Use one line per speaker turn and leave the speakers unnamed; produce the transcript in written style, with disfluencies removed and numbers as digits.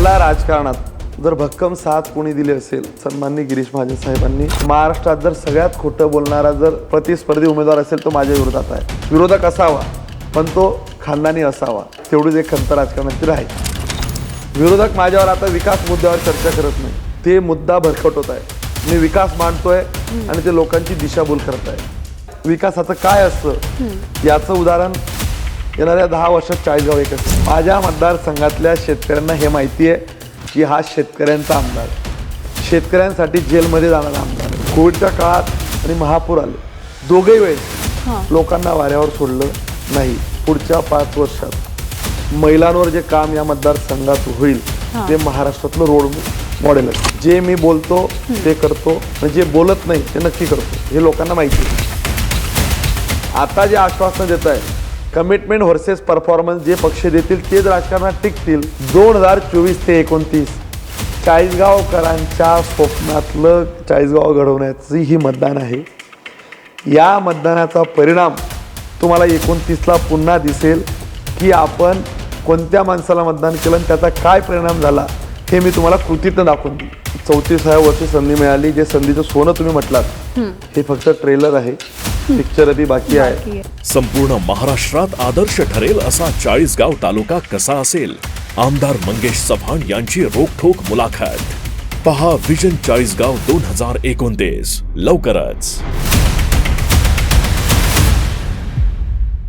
मला राजकारणात जर भक्कम साथ कोणी दिली असेल सन्माननीय गिरीश महाजन साहेबांनी, महाराष्ट्रात जर सगळ्यात खोटं बोलणारा जर प्रतिस्पर्धी उमेदवार असेल तो माझ्या विरोधात आहे. विरोधक असावा पण तो खानदानी असावा, तेवढीच एक खंत राजकारणातील आहे. विरोधक माझ्यावर आता विकास मुद्द्यावर चर्चा करत नाही, ते मुद्दा भरकटवत आहे. मी विकास मांडतोय आणि ते लोकांची दिशाभूल करत आहे. विकासाचं काय असतं याचं उदाहरण येणाऱ्या 10 वर्षात चाळीसगाव एक असतं. माझ्या मतदारसंघातल्या शेतकऱ्यांना हे माहिती आहे की हा शेतकऱ्यांचा आमदार, शेतकऱ्यांसाठी जेलमध्ये जाणारा आमदार. कोविडच्या काळात आणि महापूर आले, दोघेही वेळेस लोकांना वाऱ्यावर सोडलं नाही. पुढच्या 5 वर्षात महिलांवर जे काम या मतदारसंघात होईल ते महाराष्ट्रातलं रोल मॉडेल आहे. जे मी बोलतो ते करतो आणि जे बोलत नाही ते नक्की करतो, हे लोकांना माहिती आहे. आता जे आश्वासन देत आहे कमिटमेंट व्हर्सेस परफॉर्मन्स, जे पक्ष देतील तेच राजकारणात टिकतील. 2024 ते 29 चाळीसगावकरांच्या स्वप्नातलं चाळीसगाव घडवण्याची ही मतदान आहे. या मतदानाचा परिणाम तुम्हाला 29ला पुन्हा दिसेल की आपण कोणत्या माणसाला मतदान केलं आणि त्याचा काय परिणाम झाला हे मी तुम्हाला कृतीतनं दाखवून देईन. 34व्या वर्षी संधी मिळाली, जे संधीचं सोनं तुम्ही म्हटलात हे फक्त ट्रेलर आहे, पिक्चर अभी बाकी आहे.
संपूर्ण महाराष्ट्रात आदर्श ठरेल असा चाळीसगाव तालुका कसा असेल, आमदार मंगेश चव्हाण यांची रोखठोक मुलाखत. पहा विजन चाळीसगाव 2029 लवकरच.